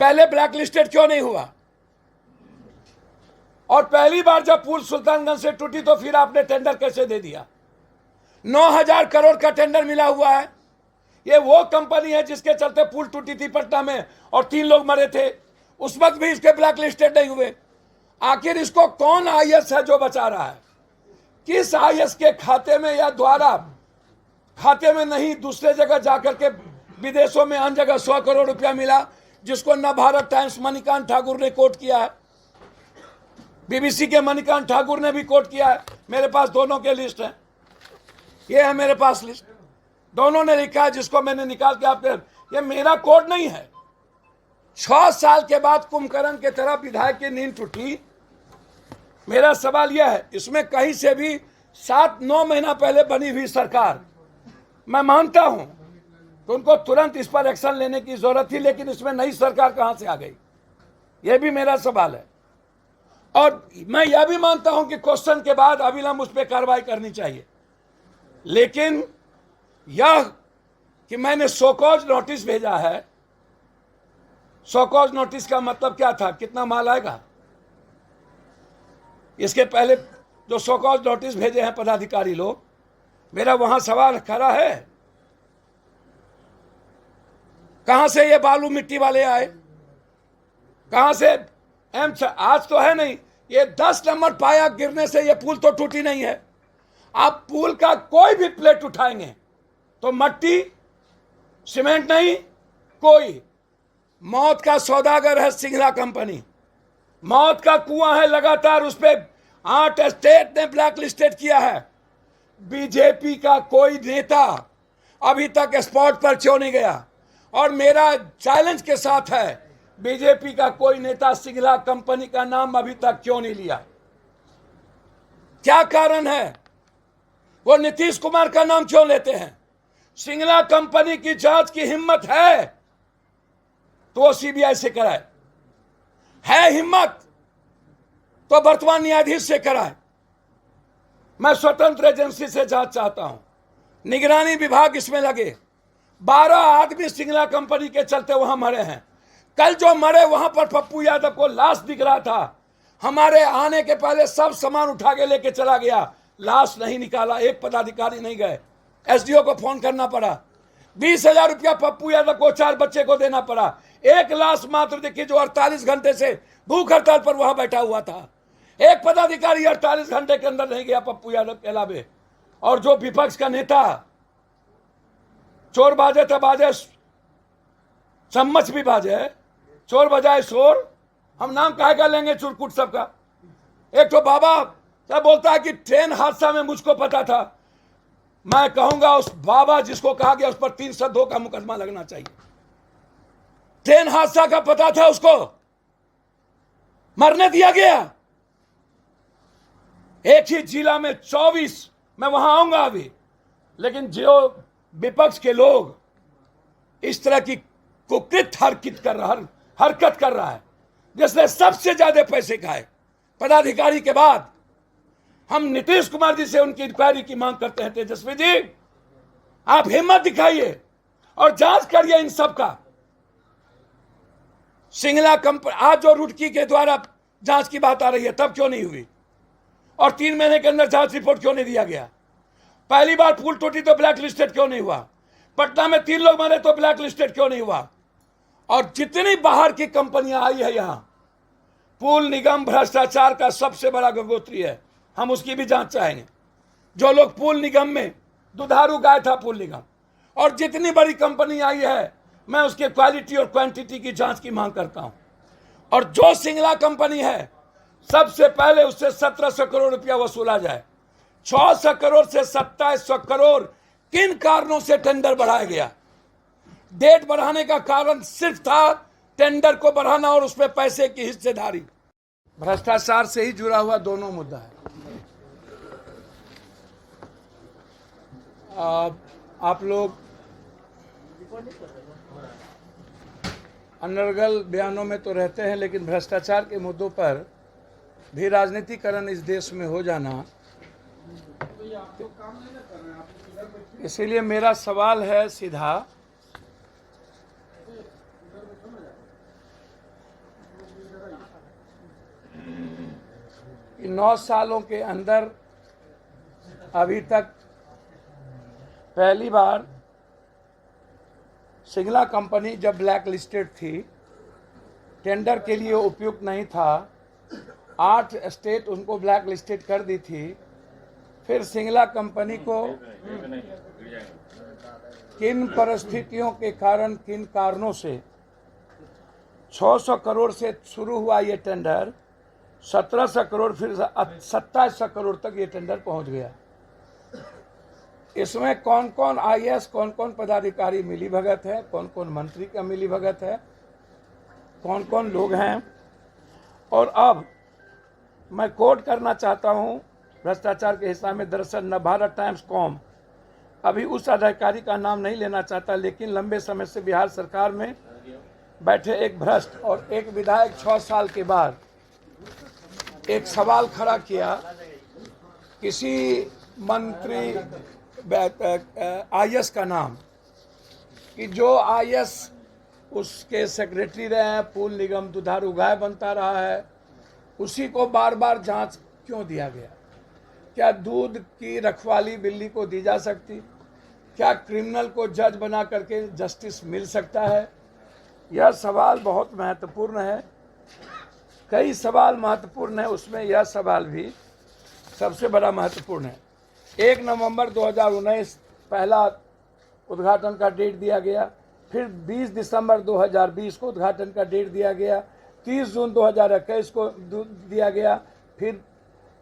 पहले black listed क्यों नहीं हुआ? और पहली बार जब पुल सुल्तानगंज से टूटी तो फिर आपने टेंडर कैसे दे दिया? 9,000 करोड़ का टेंडर मिला हुआ है। ये वो कंपनी है जिसके चलते पुल टूटी थी पटना में और 3 लोग मरे थे, उस वक्त भी इसके ब्लैक लिस्टेड नहीं हुए। आखिर इसको कौन आईएएस है जो बचा रहा है? किस आईएएस के खाते में या द्वारा खाते में नहीं दूसरे जगह जाकर के विदेशों में अन्य जगह 100 करोड़ रुपया मिला, जिसको न भारत टाइम्स मणिकांत ठाकुर ने कोट किया है, बीबीसी के मणिकांत ठाकुर ने भी कोट किया है। मेरे पास दोनों के लिस्ट है, ये है मेरे पास लिस्ट, दोनों ने लिखा है, जिसको मैंने निकाल के आपके, ये मेरा कोट नहीं है। 6 साल के बाद कुंभकर्ण के तरह विधायक की नींद टूटी। मेरा सवाल यह है, इसमें कहीं से भी 7-9 महीना पहले बनी हुई सरकार, मैं मानता हूं तो उनको तुरंत इस पर एक्शन लेने की जरूरत थी, लेकिन इसमें नई सरकार कहां से आ गई, यह भी मेरा सवाल है। और मैं यह भी मानता हूं कि क्वेश्चन के बाद अविलंब उस पर कार्रवाई करनी चाहिए, लेकिन यह कि मैंने शोकॉज नोटिस भेजा है, शोकॉज नोटिस का मतलब क्या था? कितना माल आएगा? इसके पहले जो शोकॉज नोटिस भेजे हैं पदाधिकारी लोग, मेरा वहां सवाल खड़ा है, कहां से ये बालू मिट्टी वाले आए? कहां से? आज तो है नहीं, ये 10 नंबर पाया गिरने से ये पुल तो टूटी नहीं है। आप पुल का कोई भी प्लेट उठाएंगे तो मट्टी सीमेंट नहीं, कोई मौत का सौदागर है सिंगला कंपनी, मौत का कुआं है लगातार। उस पर 8 स्टेट ने ब्लैक लिस्टेड किया है। बीजेपी का कोई नेता अभी तक स्पॉट पर क्यों नहीं गया? और मेरा चैलेंज के साथ है, बीजेपी का कोई नेता सिंगला कंपनी का नाम अभी तक क्यों नहीं लिया? क्या कारण है? वो नीतीश कुमार का नाम क्यों लेते हैं? सिंगला कंपनी की जांच की हिम्मत है तो वो सीबीआई से कराए, है हिम्मत तो वर्तमान न्यायाधीश से कराए। मैं स्वतंत्र एजेंसी से जांच चाहता हूं, निगरानी विभाग इसमें लगे। 12 आदमी सिंगला कंपनी के चलते वहां मरे हैं। कल जो मरे वहां पर पप्पू यादव को लाश दिख रहा था, हमारे आने के पहले सब सामान उठा के लेके चला गया, लाश नहीं निकाला, एक पदाधिकारी नहीं गए। एसडीओ को फोन करना पड़ा, 20,000 रुपया पप्पू यादव को 4 बच्चे को देना पड़ा। एक लाश मात्र देखी जो 48 घंटे से भूख हड़ताल पर वहां बैठा हुआ था। एक पदाधिकारी 48 घंटे के अंदर नहीं गया पप्पू यादव के अलावे। और जो विपक्ष का नेता चोर बाजे तो बाजे, चम्मच भी बाजे, चोर बजाए शोर, हम नाम काहे का लेंगे चुरकुट सबका। एक तो बाबा क्या बोलता है कि ट्रेन हादसा में मुझको पता था। मैं कहूंगा उस बाबा जिसको कहा गया उस पर 302 का मुकदमा लगना चाहिए। ट्रेन हादसा का पता था उसको, मरने दिया गया। एक ही जिला में 24, मैं वहां आऊंगा अभी, लेकिन जो विपक्ष के लोग इस तरह की कुकृत हरकत कर रहा है, जिसने सबसे ज्यादा पैसे खाए पदाधिकारी के बाद, हम नीतीश कुमार जी से उनकी इंक्वायरी की मांग करते हैं। तेजस्वी जी, आप हिम्मत दिखाइए और जांच करिए इन सब का। सिंगला कंपनी आज जो रुड़की के द्वारा जांच की बात आ रही है, तब क्यों नहीं हुई? और 3 महीने के अंदर जांच रिपोर्ट क्यों नहीं दिया गया? पहली बार पुल टूटी तो ब्लैक लिस्टेड क्यों नहीं हुआ? पटना में 3 लोग मरे तो ब्लैक लिस्टेड क्यों नहीं हुआ? और जितनी बाहर की कंपनियां आई है यहां, पुल निगम भ्रष्टाचार का सबसे बड़ा गंगोत्री है, हम उसकी भी जांच चाहेंगे। जो लोग पुल निगम में दुधारू गाय था पुल निगम, और जितनी बड़ी कंपनी आई है, मैं उसके क्वालिटी और क्वांटिटी की जांच की मांग करता हूं। और जो सिंगला कंपनी है, सबसे पहले उससे 1700 करोड़ रुपया वसूला जाए। 600 करोड़ से 2700 करोड़ किन कारणों से टेंडर बढ़ाया गया? डेट बढ़ाने का कारण सिर्फ था टेंडर को बढ़ाना और उसमें पैसे की हिस्सेदारी। भ्रष्टाचार से ही जुड़ा हुआ दोनों मुद्दा है। आप लोग अनर्गल बयानों में तो रहते हैं, लेकिन भ्रष्टाचार के मुद्दों पर भी राजनीतिकरण इस देश में हो जाना, इसीलिए मेरा सवाल है सीधा 9 सालों के अंदर अभी तक पहली बार सिंगला कंपनी जब ब्लैक लिस्टेड थी, टेंडर के लिए उपयुक्त नहीं था, 8 स्टेट उनको ब्लैक लिस्टेड कर दी थी। फिर सिंगला कंपनी को किन परिस्थितियों के कारण, किन कारणों से 600 करोड़ से शुरू हुआ ये टेंडर 1700 करोड़, फिर 2700 करोड़ तक ये टेंडर पहुंच गया। इसमें कौन कौन आईएएस, कौन कौन पदाधिकारी मिली भगत है, कौन कौन मंत्री का मिली भगत है, कौन कौन लोग हैं। और अब मैं कोट करना चाहता हूं भ्रष्टाचार के हिसाब में। दरअसल नवभारत टाइम्स कॉम अभी उस अधिकारी का नाम नहीं लेना चाहता, लेकिन लंबे समय से बिहार सरकार में बैठे एक भ्रष्ट और एक विधायक 6 साल के बाद एक सवाल खड़ा किया, किसी मंत्री आईएएस का नाम, कि जो आईएएस उसके सेक्रेटरी रहे हैं, पुल निगम दुधारू गाय बनता रहा है, उसी को बार बार जांच क्यों दिया गया? क्या दूध की रखवाली बिल्ली को दी जा सकती? क्या क्रिमिनल को जज बना करके जस्टिस मिल सकता है? यह सवाल बहुत महत्वपूर्ण है। कई सवाल महत्वपूर्ण है, उसमें यह सवाल भी सबसे बड़ा महत्वपूर्ण है। 1 नवंबर 2019 पहला उद्घाटन का डेट दिया गया, फिर 20 दिसंबर 2020 को उद्घाटन का डेट दिया गया, 30 जून 2021 को दिया गया। फिर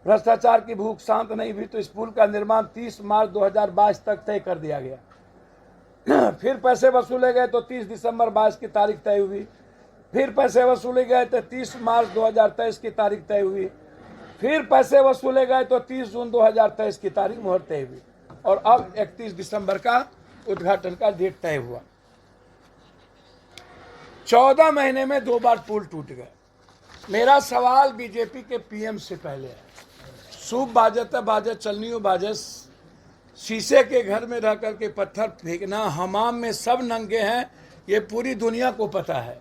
भ्रष्टाचार की भूख शांत नहीं हुई तो इस पुल का निर्माण 30 मार्च 2022 तक तय कर दिया गया। फिर पैसे वसूले गए तो 30 दिसंबर 22 की तारीख तय हुई। फिर पैसे वसूले गए तो 30 मार्च 2023 की तारीख तय हुई। फिर पैसे वसूले गए तो 30 जून 2023 की तारीख मुहर तय हुई, और अब 31 दिसंबर का उद्घाटन का डेट तय हुआ। 14 महीने में 2 बार पुल टूट गए। मेरा सवाल बीजेपी के पीएम से पहले है, सूप बाजत बाजत चलनी बाजस, शीशे के घर में रह करके पत्थर फेंकना, हमाम में सब नंगे हैं, ये पूरी दुनिया को पता है।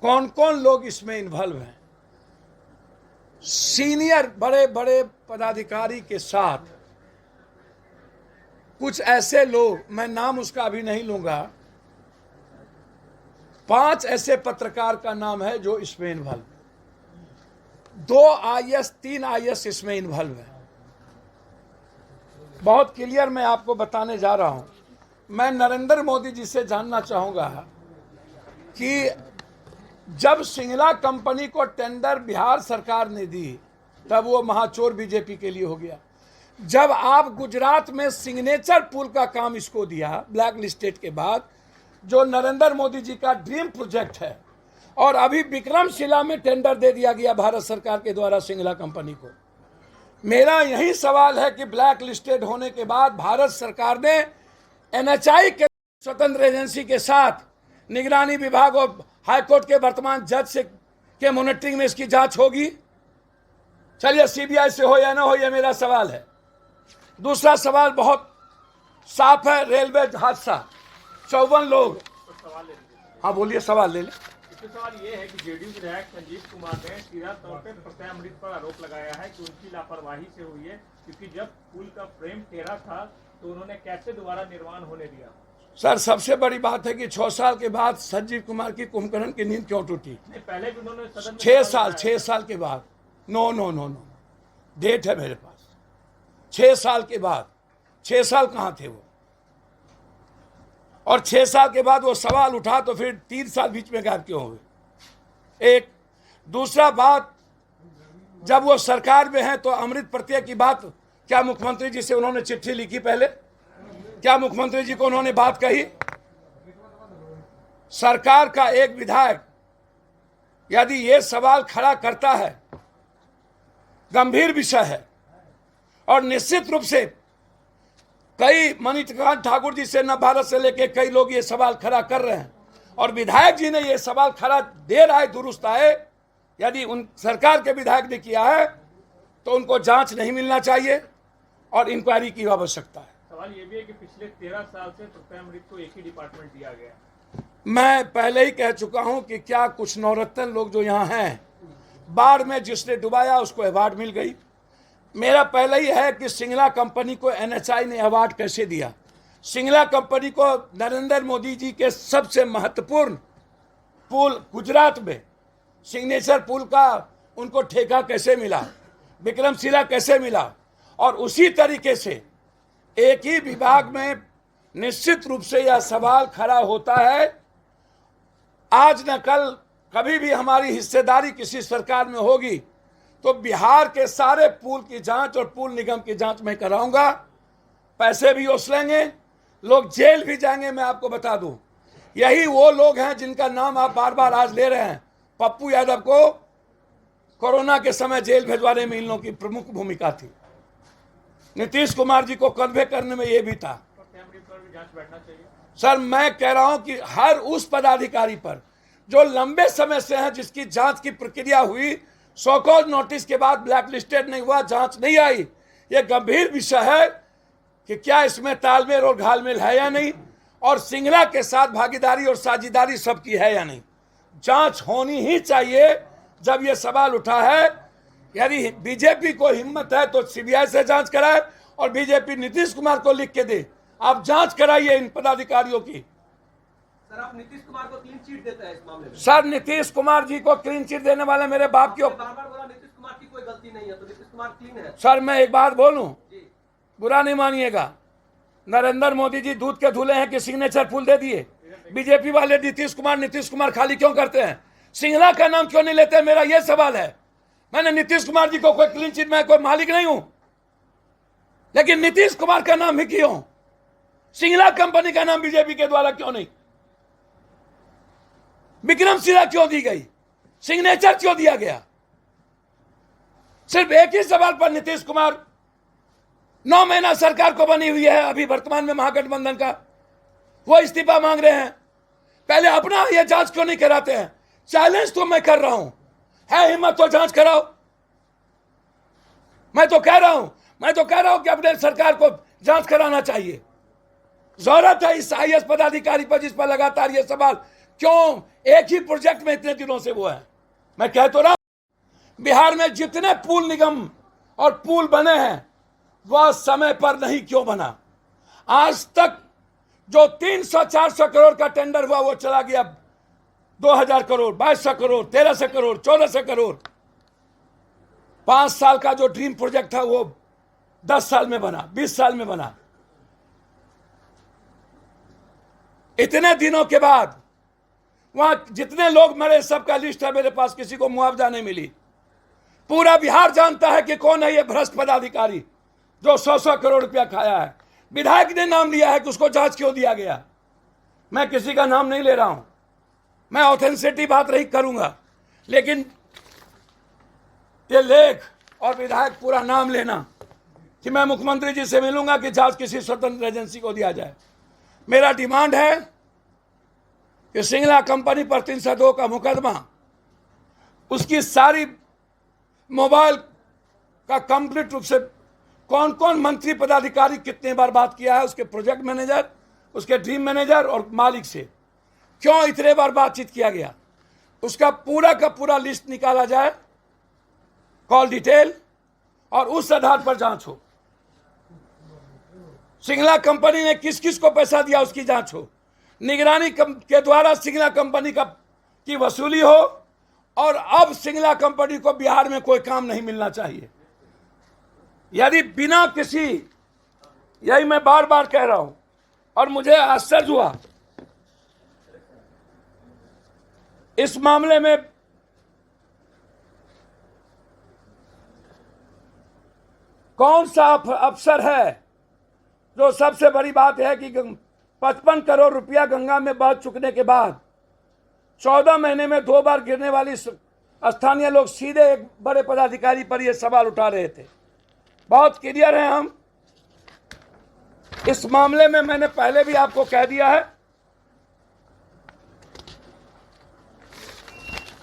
कौन कौन लोग इसमें इन्वॉल्व हैं? सीनियर बड़े बड़े पदाधिकारी के साथ कुछ ऐसे लोग, मैं नाम उसका अभी नहीं लूंगा, 5 ऐसे पत्रकार का नाम है जो इसमें इन्वॉल्व है। 2 आईएएस 3 आईएएस इसमें इन्वॉल्व है। बहुत क्लियर मैं आपको बताने जा रहा हूं। मैं नरेंद्र मोदी जी से जानना चाहूंगा कि जब सिंगला कंपनी को टेंडर बिहार सरकार ने दी तब वो महाचोर बीजेपी के लिए हो गया। जब आप गुजरात में सिग्नेचर पुल का काम इसको दिया ब्लैक लिस्टेड के बाद, जो नरेंद्र मोदी जी का ड्रीम प्रोजेक्ट है, और अभी विक्रमशिला में टेंडर दे दिया गया भारत सरकार के द्वारा सिंगला कंपनी को। मेरा यही सवाल है कि ब्लैक लिस्टेड होने के बाद भारत सरकार ने एनएचआई के स्वतंत्र एजेंसी के साथ निगरानी विभाग और हाईकोर्ट के वर्तमान जज से के मॉनिटरिंग में इसकी जांच होगी। चलिए सीबीआई से हो या ना हो, यह मेरा सवाल है। दूसरा सवाल बहुत साफ है, रेलवे हादसा, 54 लोग। हाँ बोलिए, सवाल ले लें। इसके सवाल ये है कि जेडीयू विधायक संजीव कुमार ने सीधा तौर पर प्रत्यय अमृत पर आरोप लगाया है कि उनकी लापरवाही से हुई है, क्योंकि जब पुल का फ्रेम टेढ़ा था तो उन्होंने कैसे दोबारा निर्माण होने दिया? सर, सबसे बड़ी बात है कि 6 साल के बाद संजीव कुमार की कुंभकर्ण की नींद क्यों टूटी? पहले भी उन्होंने 6 साल के बाद। No no no no, date है मेरे पास। 6 साल के बाद। 6 साल कहाँ थे वो? और 6 साल के बाद वो सवाल उठा तो फिर 3 साल बीच में गायब क्यों हुए? एक। दूसरा बात, जब वो सरकार में है तो अमृत प्रत्यय की बात क्या मुख्यमंत्री जी से उन्होंने चिट्ठी लिखी? पहले क्या मुख्यमंत्री जी को उन्होंने बात कही? सरकार का एक विधायक यदि ये सवाल खड़ा करता है, गंभीर विषय है, और निश्चित रूप से कई मणिकांत ठाकुर जी से न भारत से लेके कई लोग ये सवाल खड़ा कर रहे हैं, और विधायक जी ने ये सवाल खड़ा देर आए दुरुस्त आए, यदि उन सरकार के विधायक ने किया है तो उनको जांच नहीं मिलना चाहिए और इंक्वायरी की आवश्यकता है। सवाल ये भी है कि पिछले 13 साल से प्रत्यय अमृत को एक ही डिपार्टमेंट दिया गया। मैं पहले ही कह चुका हूं कि क्या कुछ नौरत्न लोग जो यहाँ हैं, बाढ़ में जिसने डुबाया उसको अवार्ड मिल गई। मेरा पहले ही है कि सिंगला कंपनी को एनएचआई ने अवार्ड कैसे दिया। सिंगला कंपनी को नरेंद्र मोदी जी के सबसे महत्वपूर्ण पुल गुजरात में सिग्नेचर पुल का उनको ठेका कैसे मिला, विक्रमशिला कैसे मिला, और उसी तरीके से एक ही विभाग में निश्चित रूप से यह सवाल खड़ा होता है। आज न कल कभी भी हमारी हिस्सेदारी किसी सरकार में होगी तो बिहार के सारे पुल की जांच और पुल निगम की जांच मैं कराऊंगा। पैसे भी वसूलेंगे, लोग जेल भी जाएंगे। मैं आपको बता दूं, यही वो लोग हैं जिनका नाम आप बार बार आज ले रहे हैं। पप्पू यादव को कोरोना के समय जेल भेजवाने में इन लोगों की प्रमुख भूमिका थी। नीतीश कुमार जी को कन्वे करने में ये भी था। जांच बैठना चाहिए। सर मैं कह रहा हूं कि हर उस पदाधिकारी पर जो लंबे समय से हैं, जिसकी जांच की प्रक्रिया हुई, सो-कॉल्ड नोटिस के बाद ब्लैक लिस्टेड नहीं हुआ, जांच नहीं आई, यह गंभीर विषय है कि क्या इसमें तालमेल और घालमेल है या नहीं, और सिंगला के साथ भागीदारी और साझेदारी सबकी है या नहीं। जांच होनी ही चाहिए। जब यह सवाल उठा है, यदि बीजेपी को हिम्मत है तो सीबीआई से जांच कराए और बीजेपी नीतीश कुमार को लिख के दे, आप जांच कराइए इन पदाधिकारियों की। सर आप नीतीश कुमार को क्लीन चिट देते हैं इस मामले में। सर नीतीश कुमार जी को क्लीन चिट देने वाले मेरे बाप की बार बार बोला नीतीश कुमार की कोई गलती नहीं है, तो नीतीश कुमार क्लीन है। सर मैं एक बात बोलूं, जी बुरा नहीं मानिएगा, नरेंद्र मोदी जी दूध के धुले हैं कि सिग्नेचर फूल दे दिए। बीजेपी वाले नीतीश कुमार खाली क्यों करते हैं? सिंगला का नाम क्यों नहीं लेते? मेरा यह सवाल है। मैंने नीतीश कुमार जी को कोई क्लीन चिट, मैं कोई मालिक नहीं हूं, लेकिन नीतीश कुमार का नाम ही क्यों? सिंगला कंपनी का नाम बीजेपी के द्वारा क्यों नहीं? विक्रमशिला क्यों दी गई? सिग्नेचर क्यों दिया गया? सिर्फ एक ही सवाल पर नीतीश कुमार 9 महीना सरकार को बनी हुई है अभी वर्तमान में महागठबंधन का, वो इस्तीफा मांग रहे हैं। पहले अपना ये जांच क्यों नहीं कराते हैं? चैलेंज तो मैं कर रहा हूं, है हिम्मत तो जांच कराओ। मैं तो कह रहा हूं कि अपने सरकार को जांच कराना चाहिए। जरूरत है इस आईएएस पदाधिकारी पर जिस पर लगातार ये सवाल क्यों एक ही प्रोजेक्ट में इतने दिनों से वो है। मैं कह तो रहा हूं, बिहार में जितने पुल निगम और पुल बने हैं वह समय पर नहीं क्यों बना? आज तक जो 300-400 करोड़ का टेंडर हुआ वो चला गया 2000 करोड़, 2200 करोड़, 1300 करोड़, 1400 करोड़। 5 साल का जो ड्रीम प्रोजेक्ट था वो 10 साल में बना, 20 साल में बना। इतने दिनों के बाद वहां जितने लोग मरे सबका लिस्ट है मेरे पास, किसी को मुआवजा नहीं मिली। पूरा बिहार जानता है कि कौन है ये भ्रष्ट पदाधिकारी जो 100-100 करोड़ रुपया खाया है। विधायक ने नाम लिया है कि उसको जांच क्यों दिया गया? मैं किसी का नाम नहीं ले रहा हूं, मैं ऑथेंटिसिटी बात नहीं करूंगा, लेकिन ये लेख और विधायक पूरा नाम लेना कि मैं मुख्यमंत्री जी से मिलूंगा कि जांच किसी स्वतंत्र एजेंसी को दिया जाए। मेरा डिमांड है कि सिंगला कंपनी पर 302 का मुकदमा, उसकी सारी मोबाइल का कंप्लीट रूप से कौन कौन मंत्री पदाधिकारी कितने बार बात किया है, उसके प्रोजेक्ट मैनेजर, उसके ड्रीम मैनेजर और मालिक से क्यों इतने बार बातचीत किया गया, उसका पूरा का पूरा लिस्ट निकाला जाए, कॉल डिटेल, और उस आधार पर जांच हो। सिंगला कंपनी ने किस किस को पैसा दिया उसकी जांच हो। निगरानी के द्वारा सिंगला कंपनी की वसूली हो, और अब सिंगला कंपनी को बिहार में कोई काम नहीं मिलना चाहिए। यदि बिना किसी, यही मैं बार बार कह रहा हूं, और मुझे आश्चर्य हुआ इस मामले में कौन सा अफसर है जो, सबसे बड़ी बात है कि 55 करोड़ रुपया गंगा में बह चुकने के बाद 14 महीने में 2 बार गिरने वाली स्थानीय लोग सीधे एक बड़े पदाधिकारी पर यह सवाल उठा रहे थे। बहुत क्लियर है हम इस मामले में, मैंने पहले भी आपको कह दिया है,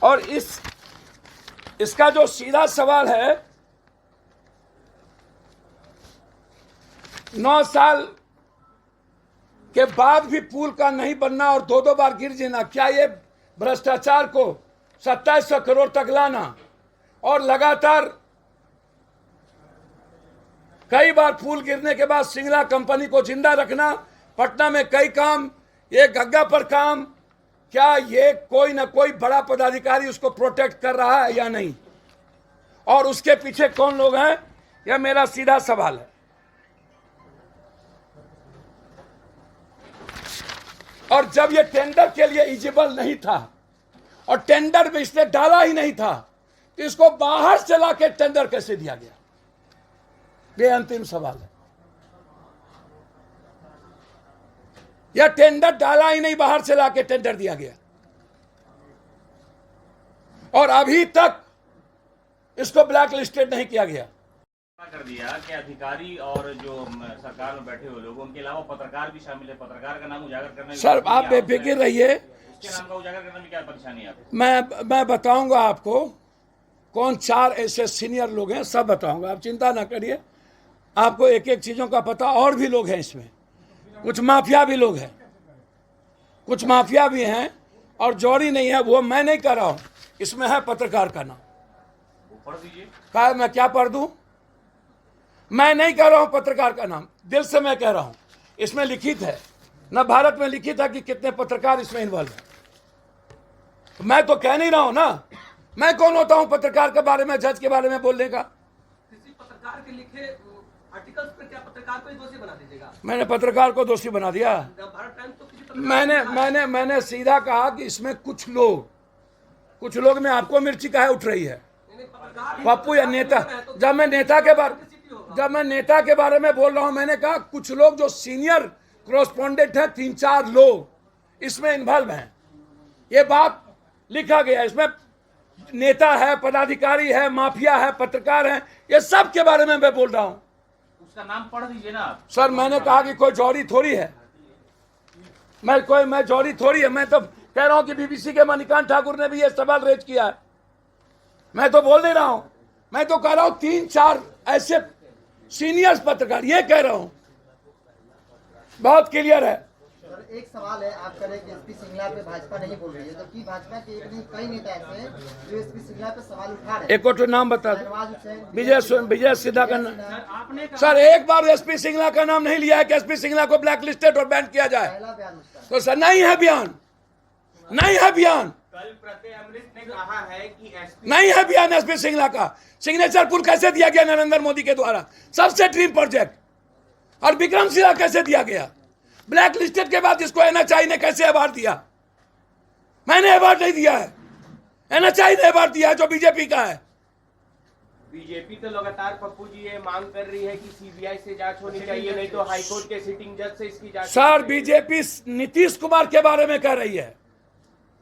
और इसका जो सीधा सवाल है 9 साल के बाद भी पुल का नहीं बनना और 2-2 बार गिर जाना, क्या ये भ्रष्टाचार को 2700 करोड़ तक लाना, और लगातार कई बार पुल गिरने के बाद सिंगला कंपनी को जिंदा रखना, पटना में कई काम, ये गग्गा पर काम, क्या ये कोई ना कोई बड़ा पदाधिकारी उसको प्रोटेक्ट कर रहा है या नहीं, और उसके पीछे कौन लोग हैं, यह मेरा सीधा सवाल है। और जब ये टेंडर के लिए एलिजिबल नहीं था और टेंडर में इसने डाला ही नहीं था, तो इसको बाहर से लाके टेंडर कैसे दिया गया, ये अंतिम सवाल है। यह टेंडर डाला ही नहीं, बाहर से लाके टेंडर दिया गया, और अभी तक इसको ब्लैक लिस्टेड नहीं किया गया। कर दिया कि अधिकारी और जो सरकार में बैठे हुए लोग, उनके अलावा पत्रकार भी शामिल है। पत्रकार का नाम उजागर करना, सर आप बेफिक्र रहिए, उसके नाम का उजागर करने में क्या परेशानी है आपको? मैं बताऊंगा आपको कौन 4 ऐसे सीनियर लोग हैं, सब बताऊंगा, आप चिंता ना करिए। आपको एक एक चीजों का पता, और भी लोग हैं इसमें, कुछ माफिया भी लोग हैं, कुछ माफिया भी हैं, और जौहरी नहीं है, वो मैं नहीं कर रहा हूं, इसमें है पत्रकार का नाम। पढ़ दीजिए। कहा मैं क्या पढ़ दूं? मैं नहीं कह रहा हूं पत्रकार का नाम, दिल से मैं कह रहा हूं, इसमें लिखित है ना, भारत में लिखित है कि कितने पत्रकार इसमें इन्वॉल्व है। तो मैं तो कह नहीं रहा हूं ना, मैं कौन होता हूं पत्रकार के बारे में, जज के बारे में बोलने का? किसी पत्रकार के लिखे आर्टिकल्स पर क्या पत्रकार को ही दोषी बना दीजिएगा? मैंने पत्रकार को दोषी बना दिया? भारत टाइम्स तो किसी पत्रकार मैंने सीधा कहा कि इसमें कुछ लोग में आपको मिर्ची काहे उठ रही है, पत्रकार पप्पू या नेता? जब मैं नेता के बारे में बोल रहा हूं, मैंने कहा कुछ लोग जो सीनियर कॉरेस्पोंडेंट हैं, 3-4 लोग इसमें इन्वॉल्व हैं, ये बात लिखा गया। इसमें नेता है, पदाधिकारी है, माफिया है, पत्रकार है, ये सब के बारे में मैं बोल रहा हूं। उसका नाम पढ़ दीजिए ना आप। सर मैंने कहा कि कोई जौहरी थोड़ी है, मैं जौहरी थोड़ी है, मैं तो कह रहा हूं कि बीबीसी के मणिकांत ठाकुर ने भी ये सवाल रेज किया है, मैं तो बोल नहीं रहा हूं, मैं तो कह रहा हूं 3-4 ऐसे सीनियर पत्रकार, ये कह रहा हूं, बहुत क्लियर है। सर एक सवाल है, आप कह रहे हैं कि एसपी सिंगला पे भाजपा नहीं बोल रही है, जबकि भाजपा के एक नहीं कई नेता ऐसे हैं जो एसपी सिंगला पे सवाल उठा रहे हैं। एक और नाम बता दो, नवाज हुसैन, विजय सिन्हा का नाम। सर एक बार एसपी सिंगला का नाम नहीं लिया है कि एसपी सिंगला को ब्लैक लिस्टेड और बैन किया जाए, पहला बयान उसका। तो सर नहीं है बयान, नहीं है बयान, कल प्रत्यय अमृत ने कहा है कि एसपी नहीं है बयान एसपी सिंगला का। सिग्नेचर पुल कैसे दिया गया नरेंद्र मोदी के द्वारा, सबसे ड्रीम प्रोजेक्ट, और विक्रमशिला कैसे दिया गया? ब्लैक लिस्टेड के बाद इसको एनएचआई ने कैसे अवार्ड दिया? मैंने अवार्ड नहीं दिया है, एनएचआई ने अवार्ड दिया है जो बीजेपी का है। बीजेपी तो लगातार पप्पू जी ये मांग कर रही है कि सीबीआई से जांच होनी चाहिए, नहीं तो हाईकोर्ट के सिटिंग जज से इसकी जांच। सर बीजेपी नीतीश कुमार के बारे में कह रही है,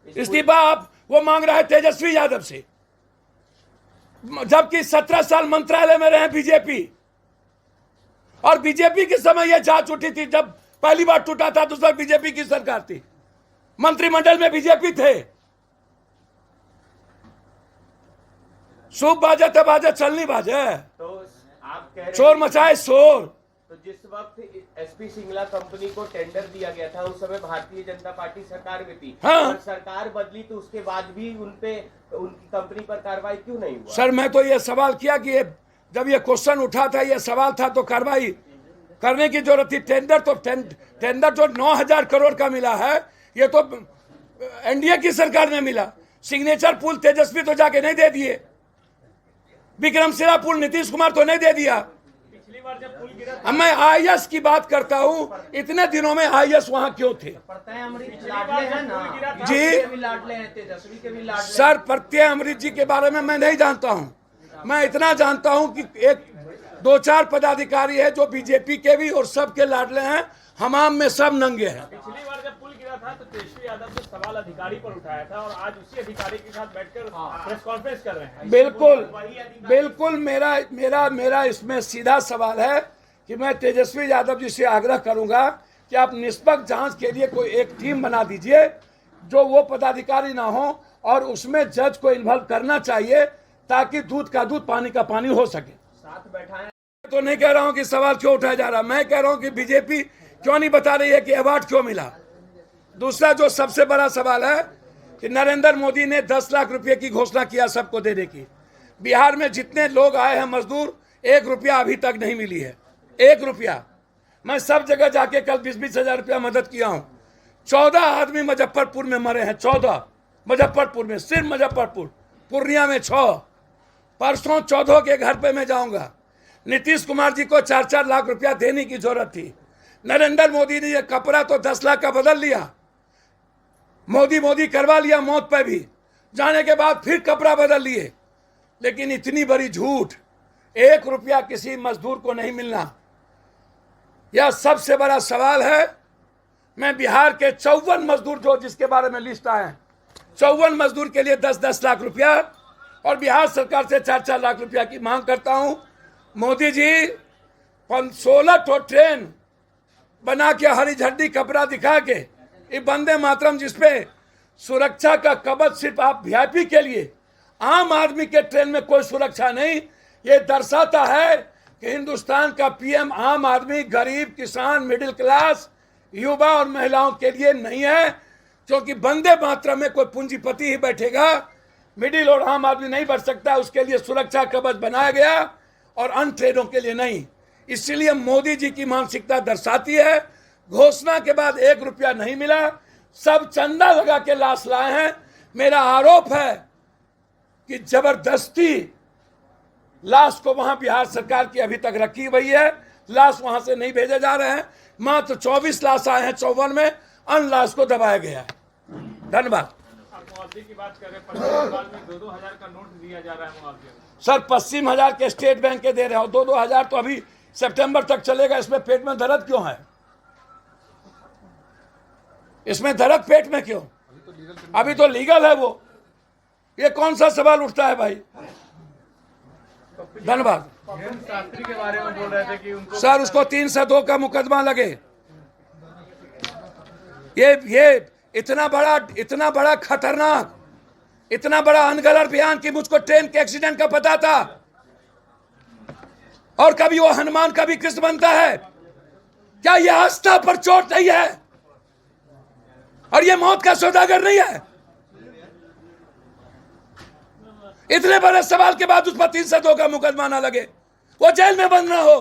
इस्तीफा आप वो मांग रहा है तेजस्वी यादव से, जबकि 17 साल मंत्रालय में रहे बीजेपी, और बीजेपी के समय यह जांच उठी थी जब पहली बार टूटा था, तो सर बीजेपी की सरकार थी, मंत्रिमंडल में बीजेपी थे। सूप बाजे तो बाजे, चलनी बाजे, तो आप कह रहे शोर मचाए शोर। तो जिस वक्त एसपी सिंगला कंपनी को टेंडर दिया गया था, उस समय भारतीय जनता पार्टी सरकार में थी। हाँ। और सरकार बदली तो उसके बाद भी उनकी कंपनी पर कार्रवाई क्यों नहीं हुआ? सर मैं तो ये सवाल किया कि जब ये क्वेश्चन उठा था, ये सवाल था, तो कार्रवाई करने की जरूरत थी। टेंडर जो 9,000 करोड़ का मिला है, ये तो एनडीए की सरकार ने मिला। सिग्नेचर पुल तेजस्वी तो जाके नहीं दे दिए, विक्रमशिला पुल नीतीश कुमार तो नहीं दे दिया। पिछली बार जब पुल गिरा अब मैं आईएएस की बात करता हूं, इतने दिनों में आईएएस वहां क्यों थे? प्रत्यय अमृत लाडले हैं ना, जी। के भी लाडले हैं, तेजस्वी के भी लाडले। सर प्रत्यय अमृत जी के बारे में मैं नहीं जानता हूं, मैं इतना जानता हूं कि 1-2-4 पदाधिकारी है जो बीजेपी के भी और सबके लाडले हैं, हमाम में सब नंगे हैं। पिछली बार जब पुल गिरा था तो तेजस्वी यादव ने सवाल अधिकारी पर उठाया था, और आज उसी अधिकारी के साथ बैठकर प्रेस कॉन्फ्रेंस कर रहे हैं। बिल्कुल मेरा इसमें सीधा सवाल है कि मैं तेजस्वी यादव जी से आग्रह करूंगा कि आप निष्पक्ष जांच के लिए कोई एक टीम बना दीजिए, जो वो पदाधिकारी ना हो, और उसमें जज को इन्वॉल्व करना चाहिए, ताकि दूध का दूध पानी का पानी हो सके। साथ बैठाएं। तो नहीं कह रहा हूं कि सवाल क्यों उठाया जा रहा, मैं कह रहा हूं कि बीजेपी क्यों नहीं बता रही है कि अवार्ड क्यों मिला। दूसरा जो सबसे बड़ा सवाल है कि नरेंद्र मोदी ने 10 लाख रुपए की घोषणा किया सबको देने की, बिहार में जितने लोग आए हैं मजदूर, 1 रुपया अभी तक नहीं मिली है, 1 रुपया। मैं सब जगह जाके कल 20-20 हजार रुपया मदद किया हूं। 14 आदमी मुजफ्फरपुर में मरे हैं, 14 मुजफ्फरपुर में, सिर्फ मुजफ्फरपुर। पूर्णिया में 6। परसों 14 के घर पे मैं जाऊंगा। नीतीश कुमार जी को 4-4 लाख रुपया देने की जरूरत थी। नरेंद्र मोदी ने यह कपड़ा तो 10 लाख का बदल लिया, मोदी करवा लिया मौत पे भी, जाने के बाद फिर कपड़ा बदल लिए। लेकिन इतनी बड़ी झूठ, 1 रुपया किसी मजदूर को नहीं मिलना, यह सबसे बड़ा सवाल है। मैं बिहार के 54 मजदूर जो जिसके बारे में लिस्ट आए हैं, 54 मजदूर के लिए 10-10 लाख रुपया और बिहार सरकार से 4-4 लाख रुपया की मांग करता हूं। मोदी जी 16 ठो ट्रेन बना के, हरी झंडी कपड़ा दिखा के, ये वंदे मातरम जिसपे सुरक्षा का कवच सिर्फ आप वीआईपी के लिए, आम आदमी के ट्रेन में कोई सुरक्षा नहीं, ये दर्शाता है कि हिंदुस्तान का पीएम आम आदमी, गरीब, किसान, मिडिल क्लास, युवा और महिलाओं के लिए नहीं है। क्योंकि वंदे मातरम में कोई पूंजीपति ही बैठेगा, मिडिल और आम आदमी नहीं बढ़ सकता। उसके लिए सुरक्षा कवच बनाया गया और अन्य ट्रेनों के लिए नहीं। इसलिए मोदी जी की मानसिकता दर्शाती है, घोषणा के बाद 1 रुपया नहीं मिला, सब चंदा लगा के लाश लाए हैं। मेरा आरोप है कि जबरदस्ती लाश को वहां बिहार सरकार की अभी तक रखी हुई है, लाश वहां से नहीं भेजे जा रहे हैं। मात्र 24 लाश आए हैं 54 में, अन्य लाश को दबाया गया है। धन्यवाद। आप मुआवजे की बात कर रहे हैं, पश्चिम बंगाल में 2-2 हजार का नोट दिया जा रहा है मुआवजे। सर 25,000 के स्टेट बैंक के दे रहे हो, 2-2 हजार तो अभी सितंबर तक चलेगा। इसमें पेट में दर्द क्यों है? इसमें दर्द पेट में क्यों? अभी तो लीगल है वो, ये कौन सा सवाल उठता है भाई? धन्यवाद। शास्त्री के बारे में बोल रहे थे कि उनको सर उसको 302 का मुकदमा लगे। ये इतना बड़ा खतरनाक, इतना बड़ा अनगलत बयान कि मुझको ट्रेन के एक्सीडेंट का पता था, और कभी वो हनुमान कभी कृष्ण बनता है। क्या ये आस्था पर चोट नहीं है? और ये मौत का सौदागर नहीं है? इतने बड़े सवाल के बाद उस पर 302 का मुकदमा ना लगे, वो जेल में बंद ना हो।